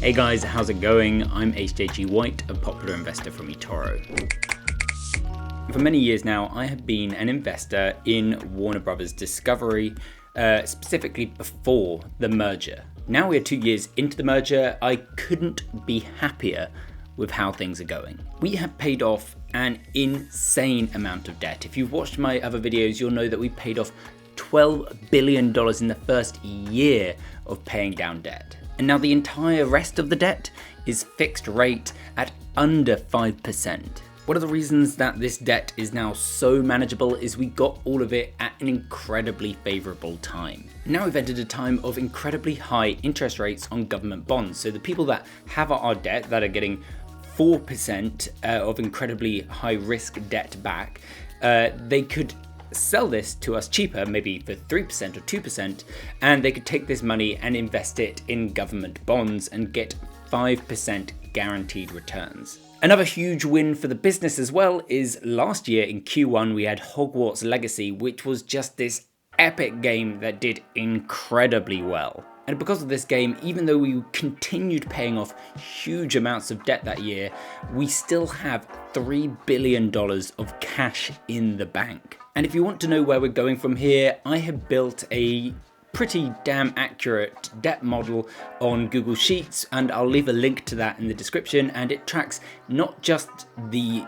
Hey guys, how's it going? I'm HJG White, a popular investor from eToro. For many years now, I have been an investor in Warner Brothers Discovery, specifically before the merger. Now we're 2 years into the merger, I couldn't be happier with how things are going. We have paid off an insane amount of debt. If you've watched my other videos, you'll know that we paid off $12 billion in the first year of paying down debt. And now the entire rest of the debt is fixed rate at under 5%. One of the reasons that this debt is now so manageable is we got all of it at an incredibly favourable time. Now we've entered a time of incredibly high interest rates on government bonds. So the people that have our debt that are getting 4% of incredibly high risk debt back, they could sell this to us cheaper, maybe for 3% or 2%, and they could take this money and invest it in government bonds and get 5% guaranteed returns. Another huge win for the business as well is last year in Q1 we had Hogwarts Legacy, which was just this epic game that did incredibly well. And because of this game, even though we continued paying off huge amounts of debt that year, we still have $3 billion of cash in the bank. And if you want to know where we're going from here, I have built a pretty damn accurate debt model on Google Sheets, and I'll leave a link to that in the description, and it tracks not just the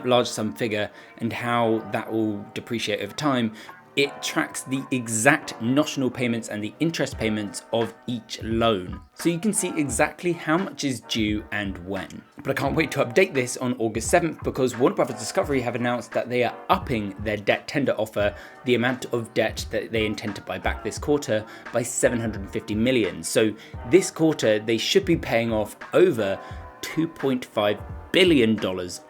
large sum figure and how that will depreciate over time, it tracks the exact notional payments and the interest payments of each loan. So you can see exactly how much is due and when. But I can't wait to update this on August 7th because Warner Brothers Discovery have announced that they are upping their debt tender offer, the amount of debt that they intend to buy back this quarter, by $750 million. So this quarter, they should be paying off over $2.5 billion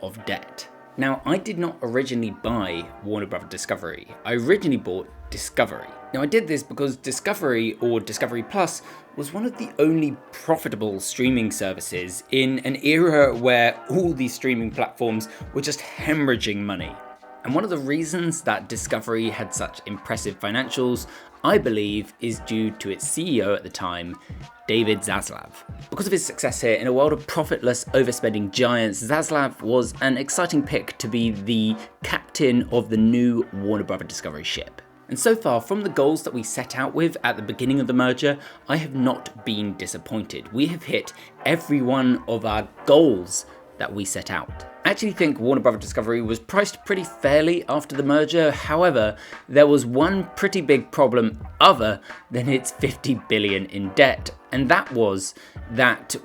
of debt. Now, I did not originally buy Warner Brothers Discovery. I originally bought Discovery. Now, I did this because Discovery, or Discovery Plus, was one of the only profitable streaming services in an era where all these streaming platforms were just hemorrhaging money. And one of the reasons that Discovery had such impressive financials, I believe, is due to its CEO at the time, David Zaslav. Because of his success here, in a world of profitless overspending giants, Zaslav was an exciting pick to be the captain of the new Warner Brothers Discovery ship. And so far, from the goals that we set out with at the beginning of the merger, I have not been disappointed. We have hit every one of our goals that we set out. I actually think Warner Brothers Discovery was priced pretty fairly after the merger. However, there was one pretty big problem other than its $50 billion in debt, and that was that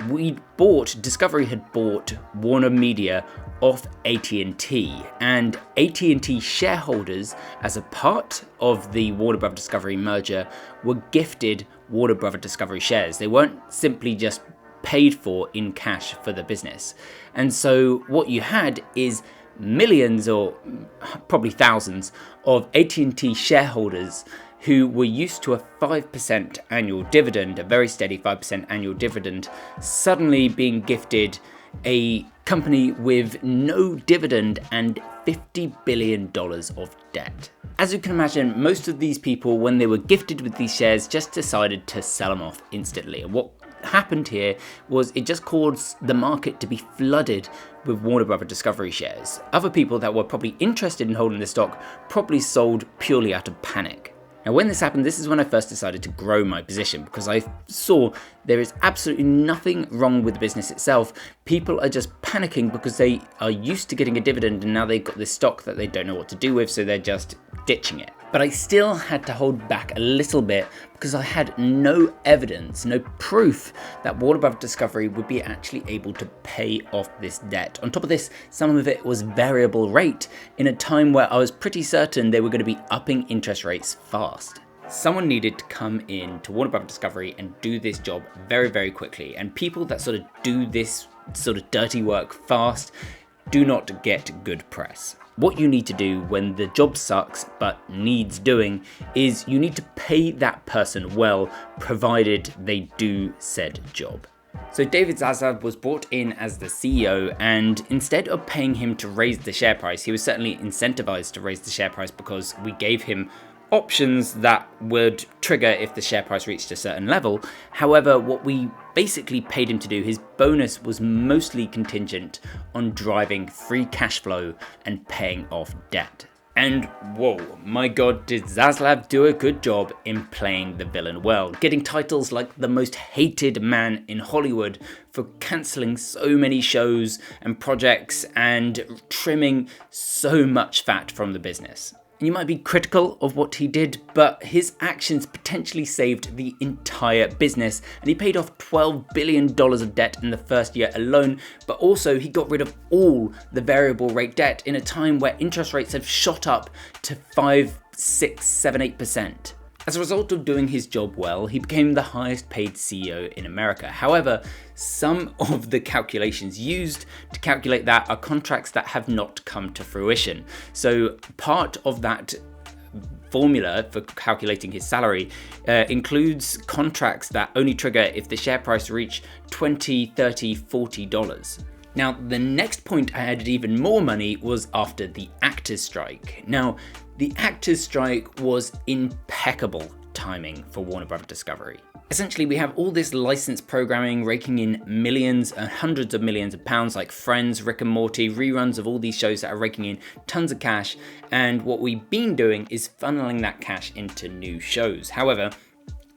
Discovery had bought Warner Media off AT&T, and AT&T shareholders, as a part of the Warner Brothers Discovery merger, were gifted Warner Brothers Discovery shares. They weren't simply just paid for in cash for the business. And so what you had is millions, or probably thousands, of AT&T shareholders who were used to a 5% annual dividend, a very steady 5% annual dividend, suddenly being gifted a company with no dividend and $50 billion of debt. As you can imagine, most of these people, when they were gifted with these shares, just decided to sell them off instantly. And what happened here was it just caused the market to be flooded with Warner Brothers Discovery shares. Other people that were probably interested in holding the stock probably sold purely out of panic. Now, when this happened, this is when I first decided to grow my position, because I saw there is absolutely nothing wrong with the business itself. People are just panicking because they are used to getting a dividend and now they've got this stock that they don't know what to do with, so they're just ditching it. But I still had to hold back a little bit because I had no evidence, no proof that Warner Brothers Discovery would be actually able to pay off this debt. On top of this, some of it was variable rate in a time where I was pretty certain they were going to be upping interest rates fast. Someone needed to come in to Warner Brothers Discovery and do this job very, very quickly. And people that sort of do this sort of dirty work fast do not get good press. What you need to do when the job sucks but needs doing is you need to pay that person well, provided they do said job. So David Zaslav was brought in as the CEO, and instead of paying him to raise the share price, he was certainly incentivized to raise the share price because we gave him options that would trigger if the share price reached a certain level. However, what we basically paid him to do, his bonus was mostly contingent on driving free cash flow and paying off debt. And whoa, my god, did Zaslav do a good job in playing the villain well, getting titles like the most hated man in Hollywood for cancelling so many shows and projects and trimming so much fat from the business. You might be critical of what he did, but his actions potentially saved the entire business, and he paid off $12 billion of debt in the first year alone, but also he got rid of all the variable rate debt in a time where interest rates have shot up to 5, 6, 7, 8%. As a result of doing his job well, he became the highest paid CEO in America. However, some of the calculations used to calculate that are contracts that have not come to fruition. So part of that formula for calculating his salary includes contracts that only trigger if the share price reach $20, $30, $40. Now, the next point I added even more money was after the actors' strike. Now, the actors' strike was impeccable timing for Warner Bros. Discovery. Essentially, we have all this licensed programming raking in millions and hundreds of millions of pounds, like Friends, Rick and Morty, reruns of all these shows that are raking in tons of cash, and what we've been doing is funneling that cash into new shows. However,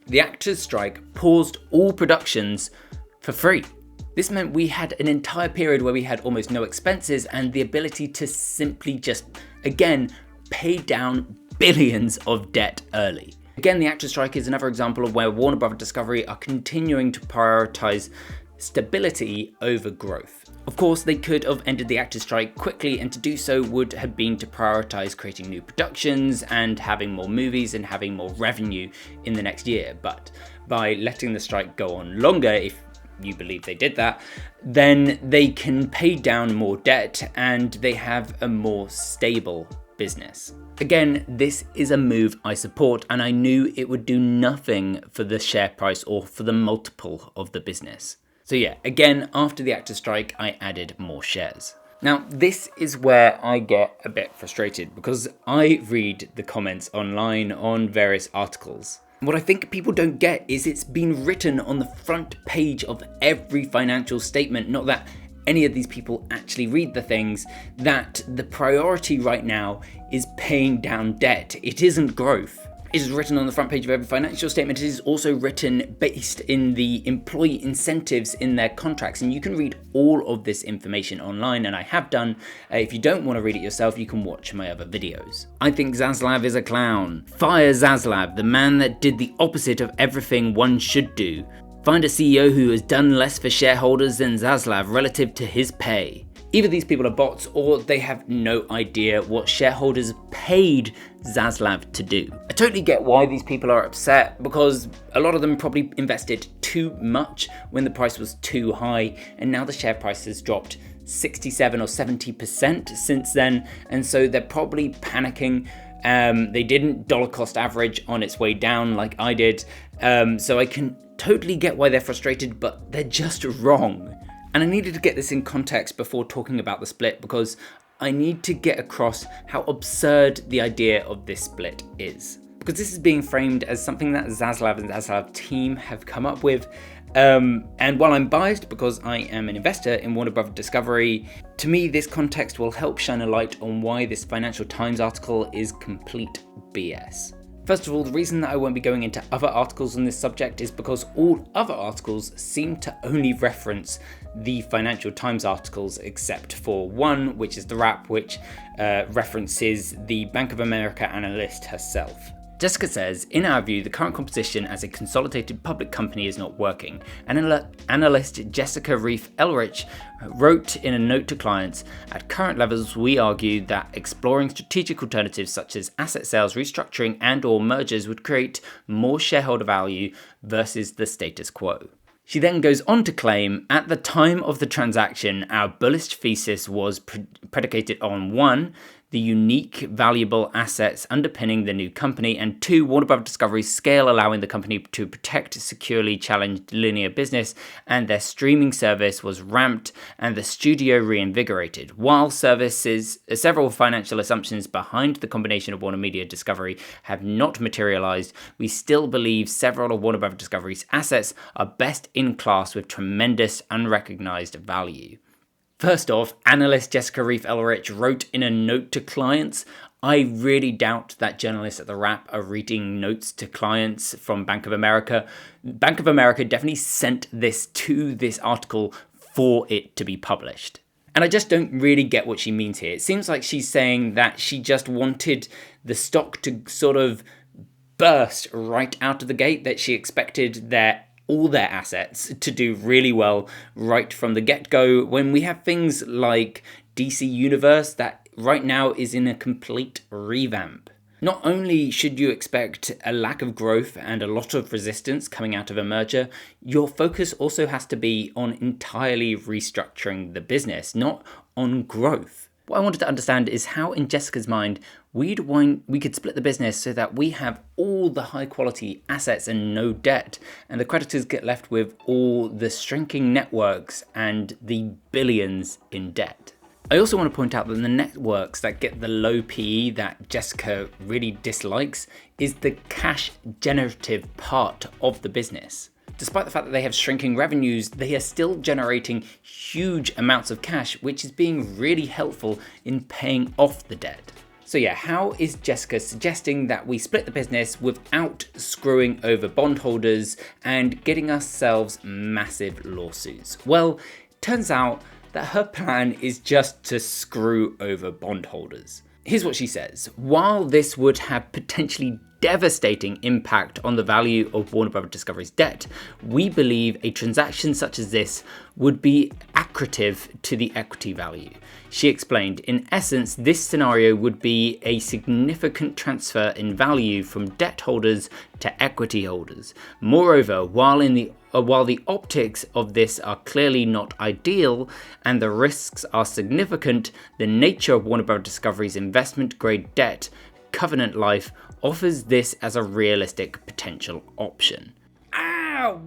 the actors' strike paused all productions for free. This meant we had an entire period where we had almost no expenses and the ability to simply just, again, pay down billions of debt early. Again, the actors' strike is another example of where Warner Bros. Discovery are continuing to prioritize stability over growth. Of course, they could have ended the actors' strike quickly, and to do so would have been to prioritize creating new productions and having more movies and having more revenue in the next year. But by letting the strike go on longer, if you believe they did that, then they can pay down more debt and they have a more stable business. Again, this is a move I support, and I knew it would do nothing for the share price or for the multiple of the business. So yeah, again, after the actors' strike, I added more shares. Now, this is where I get a bit frustrated because I read the comments online on various articles. What I think people don't get is it's been written on the front page of every financial statement, not that any of these people actually read the things, that the priority right now is paying down debt. It isn't growth. It is written on the front page of every financial statement. It is also written based in the employee incentives in their contracts, and you can read all of this information online, and I have done. If you don't want to read it yourself, you can watch my other videos. I think Zaslav is a clown. Fire Zaslav, the man that did the opposite of everything one should do. Find a CEO who has done less for shareholders than Zaslav relative to his pay. Either these people are bots or they have no idea what shareholders paid Zaslav to do. I totally get why these people are upset, because a lot of them probably invested too much when the price was too high, and now the share price has dropped 67 or 70% since then, and so they're probably panicking. They didn't dollar cost average on its way down like I did, so I can totally get why they're frustrated, but they're just wrong. And I needed to get this in context before talking about the split, because I need to get across how absurd the idea of this split is. Because this is being framed as something that Zaslav and Zaslav team have come up with. And while I'm biased because I am an investor in Warner Bros. Discovery, to me this context will help shine a light on why this Financial Times article is complete BS. First of all, the reason that I won't be going into other articles on this subject is because all other articles seem to only reference the Financial Times articles, except for one, which is the wrap, which references the Bank of America analyst herself. Jessica says, in our view, the current composition as a consolidated public company is not working. Analyst Jessica Reif Elrich wrote in a note to clients, at current levels, we argue that exploring strategic alternatives such as asset sales, restructuring and/or mergers would create more shareholder value versus the status quo. She then goes on to claim, at the time of the transaction, our bullish thesis was predicated on 1, the unique, valuable assets underpinning the new company, and 2, Warner Bros. Discovery's scale allowing the company to protect securely challenged linear business, and their streaming service was ramped and the studio reinvigorated. While several financial assumptions behind the combination of Warner Media Discovery have not materialized, we still believe several of Warner Bros. Discovery's assets are best in class with tremendous unrecognized value. First off, analyst Jessica Reif Eldridge wrote in a note to clients, I really doubt that journalists at the Wrap are reading notes to clients from Bank of America. Bank of America definitely sent this to this article for it to be published. And I just don't really get what she means here. It seems like she's saying that she just wanted the stock to sort of burst right out of the gate, that she expected all their assets to do really well right from the get-go, when we have things like DC Universe that right now is in a complete revamp. Not only should you expect a lack of growth and a lot of resistance coming out of a merger, your focus also has to be on entirely restructuring the business, not on growth. What I wanted to understand is how, in Jessica's mind, we could split the business so that we have all the high quality assets and no debt, and the creditors get left with all the shrinking networks and the billions in debt. I also want to point out that the networks that get the low PE that Jessica really dislikes is the cash generative part of the business. Despite the fact that they have shrinking revenues, they are still generating huge amounts of cash, which is being really helpful in paying off the debt. So yeah, how is Jessica suggesting that we split the business without screwing over bondholders and getting ourselves massive lawsuits? Well, turns out that her plan is just to screw over bondholders. Here's what she says. While this would have potentially devastating impact on the value of Warner Bros. Discovery's debt, we believe a transaction such as this would be accretive to the equity value. She explained, in essence, this scenario would be a significant transfer in value from debt holders to equity holders. Moreover, while the optics of this are clearly not ideal and the risks are significant, the nature of Warner Bros. Discovery's investment-grade debt covenant life offers this as a realistic potential option.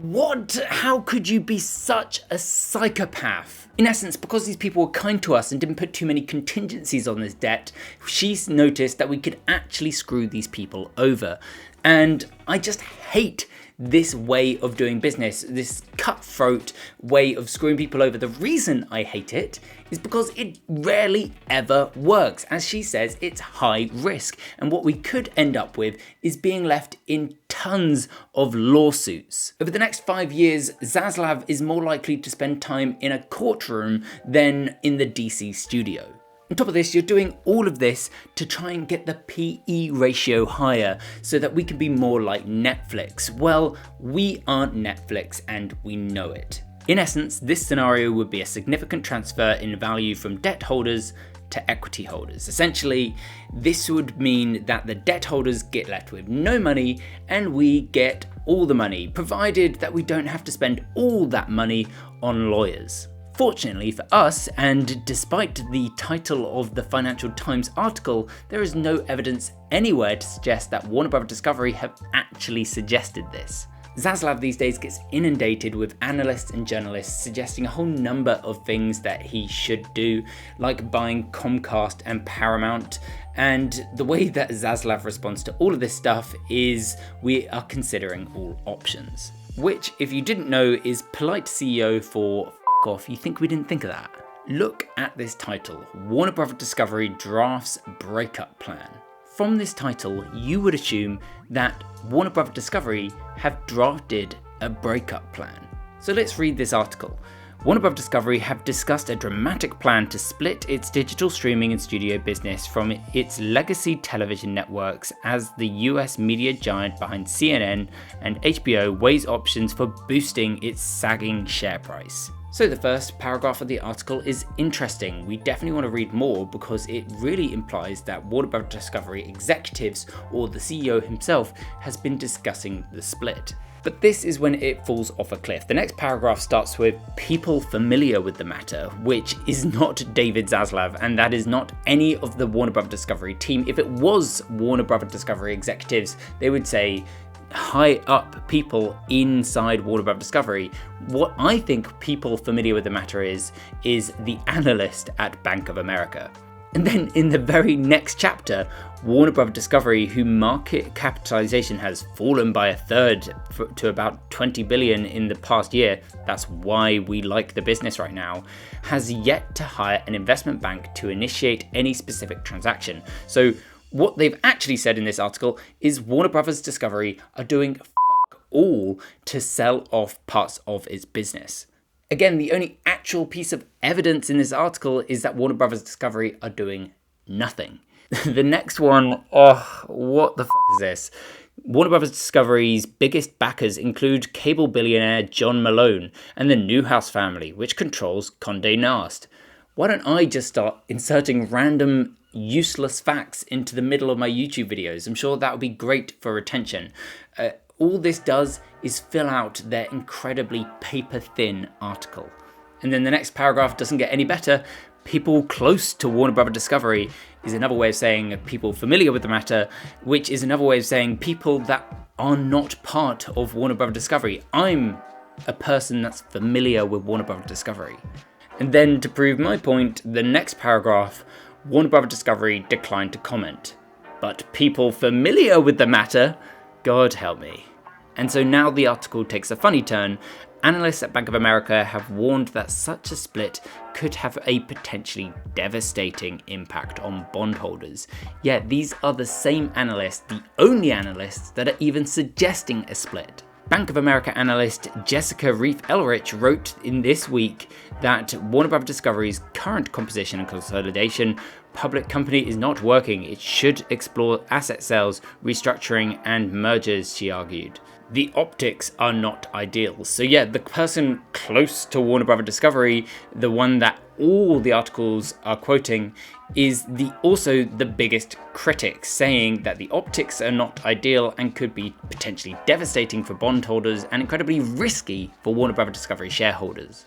What? How could you be such a psychopath? In essence, because these people were kind to us and didn't put too many contingencies on this debt, she's noticed that we could actually screw these people over. And I just hate this way of doing business, this cutthroat way of screwing people over. The reason I hate it is because it rarely ever works. As she says, it's high risk. And what we could end up with is being left in tons of lawsuits. Over the next 5 years, Zaslav is more likely to spend time in a courtroom than in the DC studio. On top of this, you're doing all of this to try and get the PE ratio higher so that we can be more like Netflix. Well, we aren't Netflix and we know it. In essence, this scenario would be a significant transfer in value from debt holders to equity holders. Essentially, this would mean that the debt holders get left with no money and we get all the money, provided that we don't have to spend all that money on lawyers. Fortunately for us, and despite the title of the Financial Times article, there is no evidence anywhere to suggest that Warner Bros. Discovery have actually suggested this. Zaslav these days gets inundated with analysts and journalists suggesting a whole number of things that he should do, like buying Comcast and Paramount. And the way that Zaslav responds to all of this stuff is we are considering all options. Which, if you didn't know, is polite CEO for off. You think we didn't think of that? Look at this title, Warner Bros. Discovery drafts breakup plan. From this title, you would assume that Warner Bros. Discovery have drafted a breakup plan. So let's read this article. Warner Bros. Discovery have discussed a dramatic plan to split its digital streaming and studio business from its legacy television networks as the US media giant behind CNN and HBO weighs options for boosting its sagging share price. So the first paragraph of the article is interesting. We definitely want to read more because it really implies that Warner Bros. Discovery executives or the CEO himself has been discussing the split. But this is when it falls off a cliff. The next paragraph starts with people familiar with the matter, which is not David Zaslav, and that is not any of the Warner Bros. Discovery team. If it was Warner Bros. Discovery executives, they would say high up people inside Warner Bros. Discovery. What I think people familiar with the matter is the analyst at Bank of America. And then in the very next chapter, Warner Bros. Discovery, whose market capitalization has fallen by a third to about 20 billion in the past year, that's why we like the business right now, has yet to hire an investment bank to initiate any specific transaction. So what they've actually said in this article is Warner Bros. Discovery are doing fuck all to sell off parts of its business. Again, the only actual piece of evidence in this article is that Warner Bros. Discovery are doing nothing. The next one, what the fuck is this? Warner Bros. Discovery's biggest backers include cable billionaire John Malone and the Newhouse family, which controls Condé Nast. Why don't I just start inserting random useless facts into the middle of my YouTube videos? I'm sure that would be great for retention. All this does is fill out their incredibly paper-thin article. And then the next paragraph doesn't get any better. People close to Warner Bros. Discovery is another way of saying people familiar with the matter, which is another way of saying people that are not part of Warner Bros. Discovery. I'm a person that's familiar with Warner Bros. Discovery. And then to prove my point, the next paragraph, Warner Bros. Discovery declined to comment. But people familiar with the matter, God help me. And so now the article takes a funny turn. Analysts at Bank of America have warned that such a split could have a potentially devastating impact on bondholders. Yet these are the same analysts, the only analysts that are even suggesting a split. Bank of America analyst 𝗥𝗲𝗎𝗪𝗪 wrote in this week that Warner Bros. Discovery's current composition and consolidation public company is not working. It should explore asset sales, restructuring, and mergers, she argued. The optics are not ideal. So yeah, the person close to Warner Bros. Discovery, the one that all the articles are quoting, is also the biggest critic, saying that the optics are not ideal and could be potentially devastating for bondholders and incredibly risky for Warner Bros. Discovery shareholders.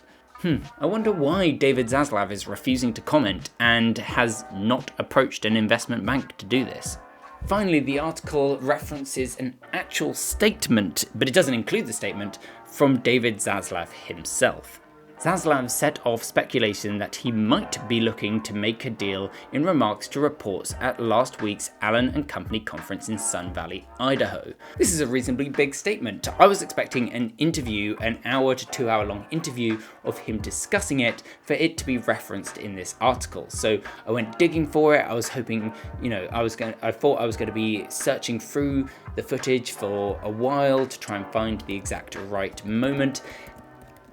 I wonder why David Zaslav is refusing to comment and has not approached an investment bank to do this. Finally, the article references an actual statement, but it doesn't include the statement, from David Zaslav himself. Zaslav set off speculation that he might be looking to make a deal in remarks to reports at last week's Allen & Company conference in Sun Valley, Idaho. This is a reasonably big statement. I was expecting an interview, an hour to 2 hour long interview of him discussing it, for it to be referenced in this article. So I went digging for it. I was hoping, I thought I was going to be searching through the footage for a while to try and find the exact right moment.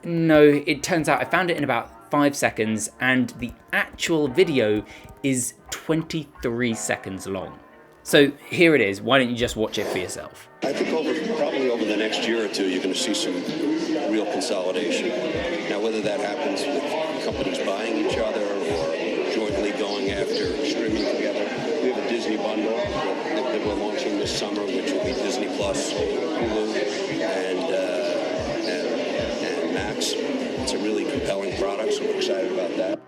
No, it turns out I found it in about 5 seconds, and the actual video is 23 seconds long. So here it is. Why don't you just watch it for yourself? I think probably over the next year or two, you're going to see some real consolidation. Now, whether that happens with companies buying each other or jointly going after streaming together, we have a Disney bundle that we're launching this summer, which will be Disney Plus, Hulu, and Max. It's a really compelling product, so we're excited about that.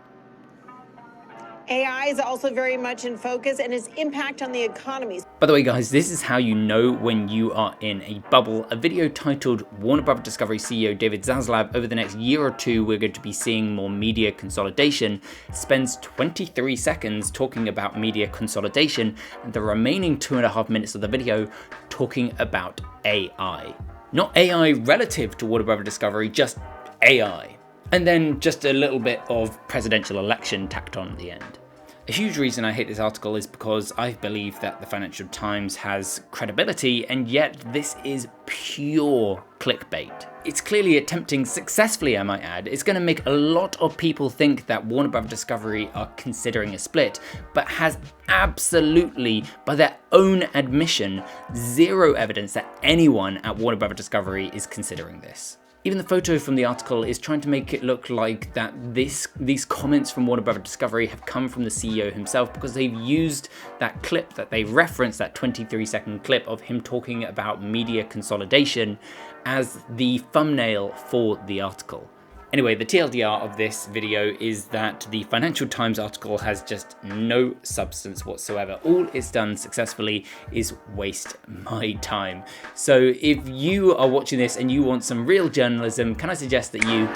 AI is also very much in focus, and its impact on the economy. By the way, guys, this is how you know when you are in a bubble. A video titled Warner Bros. Discovery CEO David Zaslav, over the next year or two we're going to be seeing more media consolidation, spends 23 seconds talking about media consolidation, and the remaining 2.5 minutes of the video talking about AI. Not AI relative to Warner Bros. Discovery, just AI. And then just a little bit of presidential election tacked on at the end. A huge reason I hate this article is because I believe that the Financial Times has credibility, and yet this is pure clickbait. It's clearly attempting successfully, I might add. It's going to make a lot of people think that Warner Bros. Discovery are considering a split, but has absolutely, by their own admission, zero evidence that anyone at Warner Bros. Discovery is considering this. Even the photo from the article is trying to make it look like that these comments from Warner Brothers Discovery have come from the CEO himself, because they've used that clip that they referenced, that 23-second clip of him talking about media consolidation, as the thumbnail for the article. Anyway, the TLDR of this video is that the Financial Times article has just no substance whatsoever. All it's done successfully is waste my time. So if you are watching this and you want some real journalism, can I suggest that you